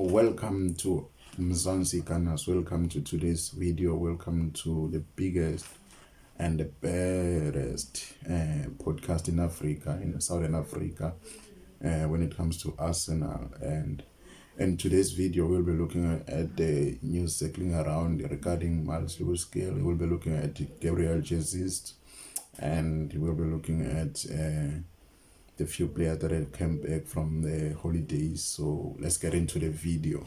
Welcome to Mzansi Kanas. Welcome to today's video. Welcome to the biggest and the baddest podcast in Africa, in Southern Africa, when it comes to Arsenal. And in today's video, we'll be looking at the news circling around regarding Mls Linked To. We'll be looking at Gabriel Jesus, and we'll be looking at the few players that have come back from the holidays. So let's get into the video.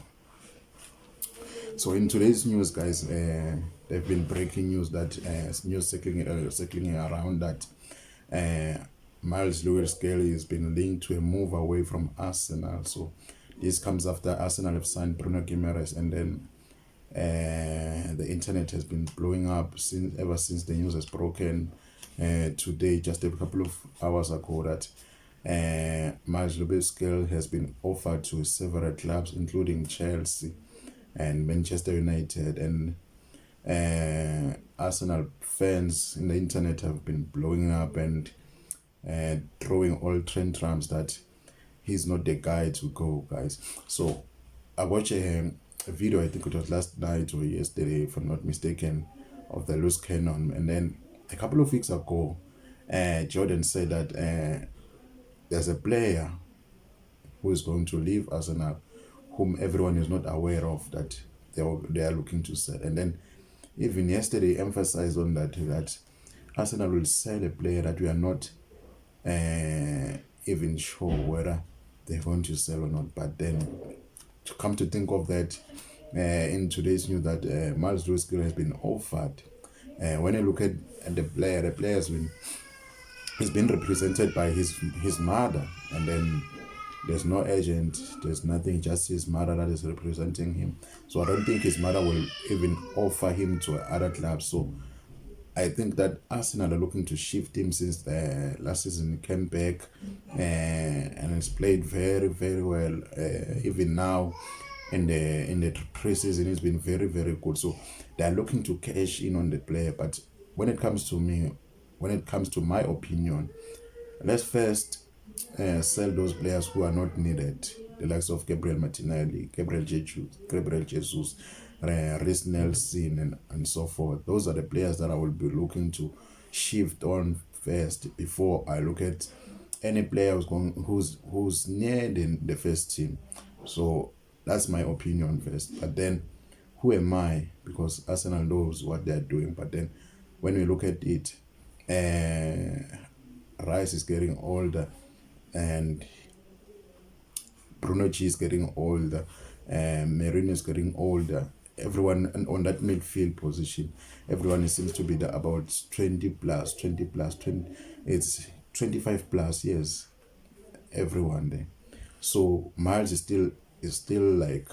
So in today's news, guys, there've been breaking news that news circling around that Mls Linked To has been linked to a move away from Arsenal. So this comes after Arsenal have signed Bruno Guimaraes, and then the internet has been blowing up ever since the news has broken today, just a couple of hours ago, that Mls Linked To has been offered to several clubs, including Chelsea and Manchester United, and Arsenal fans in the internet have been blowing up and throwing all tantrums that he's not the guy to go, guys. So I watched a video, I think it was last night or yesterday, if I'm not mistaken, of the loose cannon, and then a couple of weeks ago, Jordan said that there's a player who is going to leave Arsenal, whom everyone is not aware of, that they are looking to sell. And then even yesterday emphasized on that Arsenal will sell a player that we are not even sure whether they're going to sell or not. But then to come to think of that, in today's news, that Mls Linked To has been offered. When you look at the player he's been represented by his mother, and then there's no agent, there's nothing, just his mother that is representing him. So I don't think his mother will even offer him to other clubs. So I think that Arsenal are looking to shift him since the last season. He came back and has played very, very well. Even now in the pre-season, he's been very, very good. So they are looking to cash in on the player. But when it comes to my opinion, let's first sell those players who are not needed, the likes of Gabriel Martinelli, Gabriel Jesus, Reece Nelson, and so forth. Those are the players that I will be looking to shift on first before I look at any player who's near the first team. So that's my opinion first. But then, who am I? Because Arsenal knows what they're doing. But then, when we look at it, Rice is getting older, and Bruno G is getting older, and Merino is getting older. Everyone on that midfield position, everyone seems to be about 20 plus, 20. It's 25 plus years. Everyone there. So Miles is still like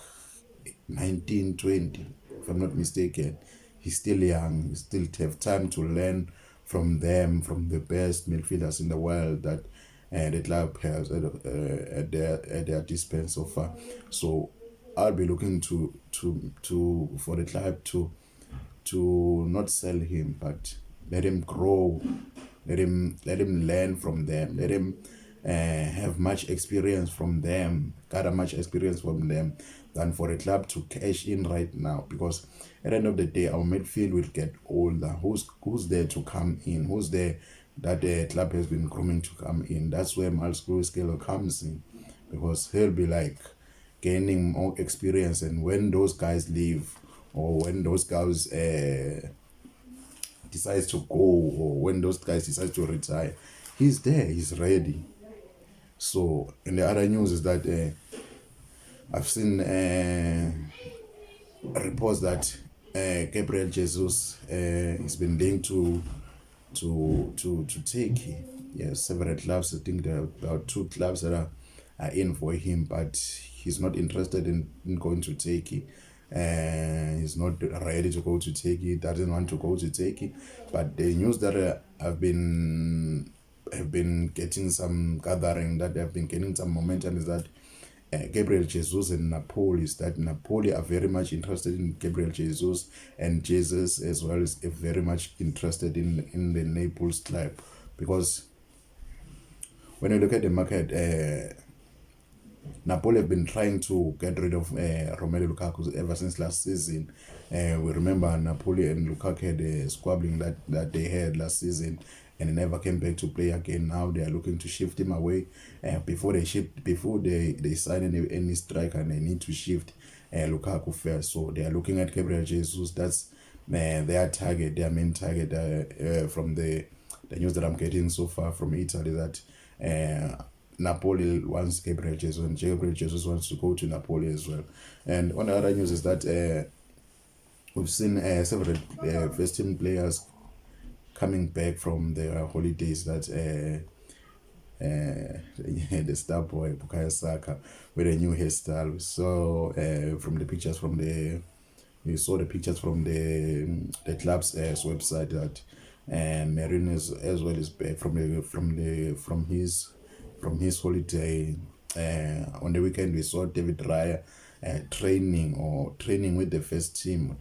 19, 20, if I'm not mistaken. He's still young. He still have time to learn from them, from the best midfielders in the world that the club has at their disposal so far. So I'll be looking for the club to not sell him, but let him grow, let him learn from them, let him have much experience from them, gather much experience from them, than for a club to cash in right now. Because at the end of the day, our midfield will get older. Who's there to come in? Who's there that the club has been grooming to come in? That's where Mls Linked To comes in, because he'll be like gaining more experience. And when those guys leave, or when those guys decides to go, or when those guys decide to retire, he's there, he's ready. So, and the other news is that I've seen reports that Gabriel Jesus has been linked to Turkey. Yes, several clubs. I think there are about 2 clubs that are in for him, but he's not interested in going to Turkey. He's not ready to go to Turkey. He doesn't want to go to Turkey. But the news that have been getting some gathering, that have been getting some momentum, is that Gabriel Jesus and Napoli are very much interested in Gabriel Jesus, and Jesus as well is very much interested in the Naples club. Because when you look at the market, Napoli have been trying to get rid of Romelu Lukaku ever since last season. We remember Napoli and Lukaku had a squabbling that they had last season, and he never came back to play again. Now they are looking to shift him away. Before they sign any striker, and they need to shift Lukaku first. So they are looking at Gabriel Jesus. That's their target, their main target from the news that I'm getting so far from Italy, that Napoli wants Gabriel Jesus, and Gabriel Jesus wants to go to Napoli as well. And on the other news is that we've seen several first team players coming back from their holidays. That the star boy Bukayo Saka with a new hairstyle. So from the pictures from the we saw the pictures from the club's website that Marin as well is back from his holiday. On the weekend we saw David Raya training with the first team,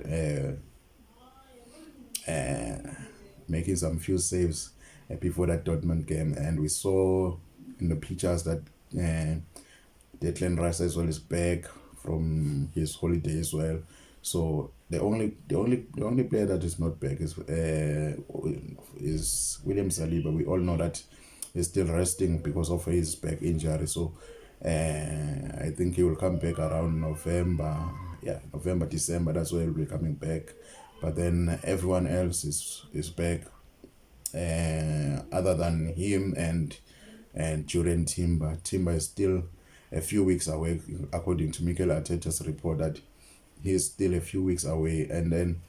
making some few saves before that Dortmund game, and we saw in the pictures that Declan Rice as well is back from his holiday as well. So the only player that is not back is William Saliba. We all know that he's still resting because of his back injury. So I think he will come back around November. Yeah, November, December. That's where he'll be coming back. But then everyone else is back, other than him and Julian Timber. Timber is still a few weeks away, according to Mikel Arteta's report, that he's still a few weeks away. And then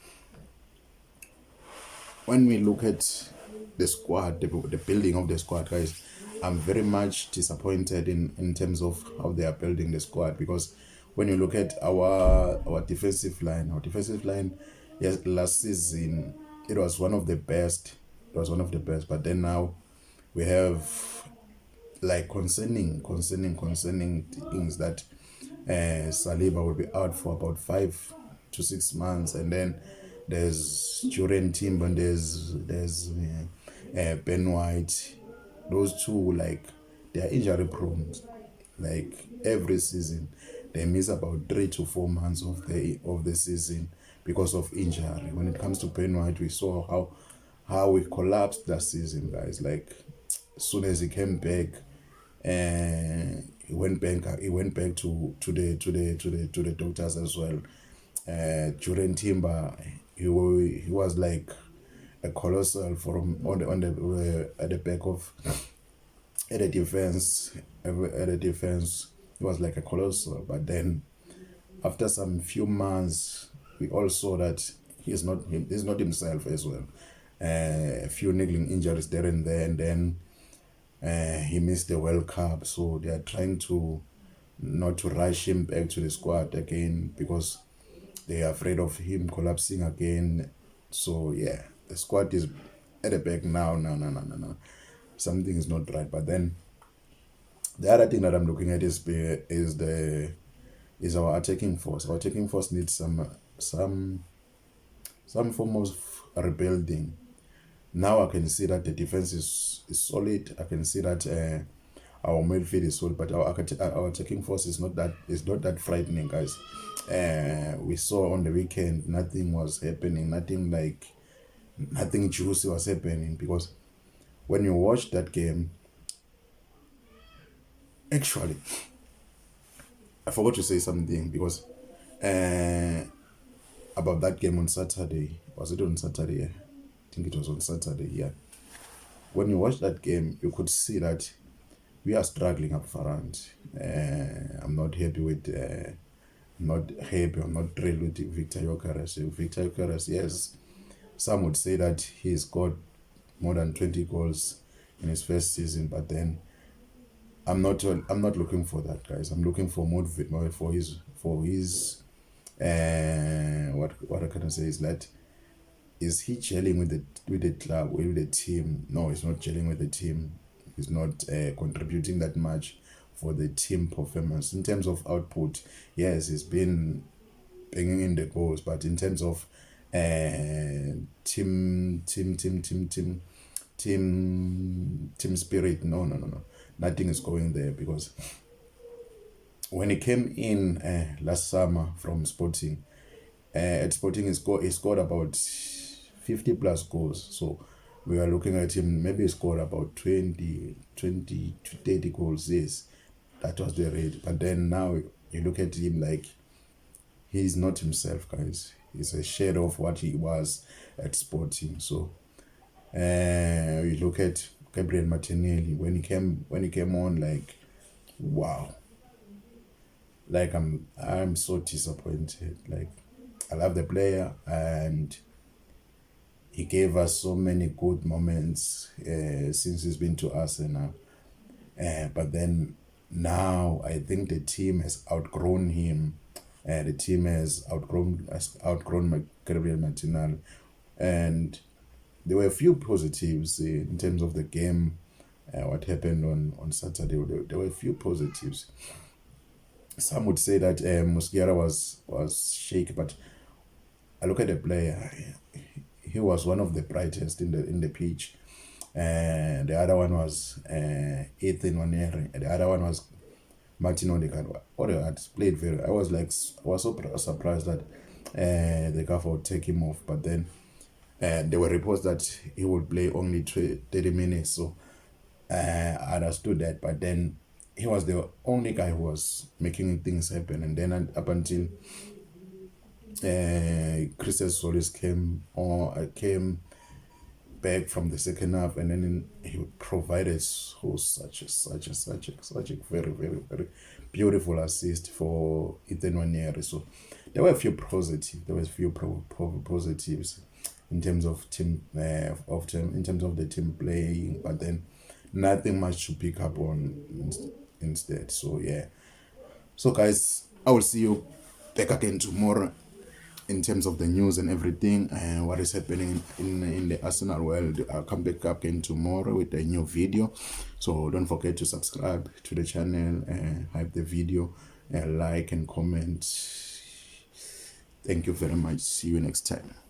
when we look at the squad, the building of the squad, guys, I'm very much disappointed in terms of how they are building the squad, because when you look at our defensive line, yes, last season it was one of the best. But then now we have like concerning things that Saliba will be out for about 5 to 6 months, and then there's Juren Timber, and there's Ben White. Those two, like, they are injury prone. Like every season, they miss about 3 to 4 months of the season because of injury. When it comes to Ben White, we saw how we collapsed that season, guys. Like, as soon as he came back, he went back to the doctors as well. Juren Timber, he was like a colossal from at the back of at the defense. He was like a colossal, but then after some few months, we all saw that he's not himself as well. A few niggling injuries there and there, and then he missed the World Cup. So they are trying to not to rush him back to the squad again, because they are afraid of him collapsing again. So yeah, the squad is at the back now. No. Something is not right. But then the other thing that I'm looking at is our attacking force. Our attacking force needs some form of rebuilding. Now I can see that the defense is solid. I can see that our midfield is solid, but our attacking force is not that frightening, guys. We saw on the weekend nothing was happening. Nothing juicy was happening, because when you watch that game, actually, I forgot to say something, because about that game on Saturday. Was it on Saturday? Yeah. I think it was on Saturday, yeah. When you watch that game, you could see that we are struggling up front. I'm not thrilled with Victor Gyökeres. Victor Gyökeres, yes, some would say that he's got more than 20 goals in his first season, but then I'm not looking for that, guys. I'm looking for more for his what can I say is that, is he gelling with the club, with the team? No, he's not gelling with the team. He's not contributing that much for the team performance. In terms of output, yes, he's been bringing in the goals, but in terms of team spirit, no, nothing is going there, because when he came in last summer from Sporting, at Sporting he scored about 50 plus goals. So we were looking at him, maybe he scored about 20 to 30 goals. Yes, that was the rate. But then now you look at him like he's not himself, guys. He's a shadow of what he was at Sporting. So you look at Gabriel Martinelli when he came on, like, wow. Like I'm so disappointed. Like, I love the player and he gave us so many good moments since he's been to Arsenal. But then now I think the team has outgrown him. The team has outgrown Gabriel Martinelli, and there were a few positives in terms of the game. What happened on Saturday? There were a few positives. Some would say that Mosquera was shaky, but I look at the player. He was one of the brightest in the pitch. The other one was Ethan Waneri. The other one was Martin Odegaard. Odegaard played very. I was so surprised that the gaffer would take him off. But then there were reports that he would play only 30 minutes. So I understood that. But then he was the only guy who was making things happen. And then up until Christos Solis came back from the second half, and then he provided such a very, very, very beautiful assist for Ethan Waneri. So there were a few positives in terms of in terms of the team playing, but then nothing much to pick up on instead. So yeah. So guys, I will see you back again tomorrow in terms of the news and everything and what is happening in the Arsenal world. I'll come back up again tomorrow with a new video. So don't forget to subscribe to the channel and hype the video and like and comment. Thank you very much. See you next time.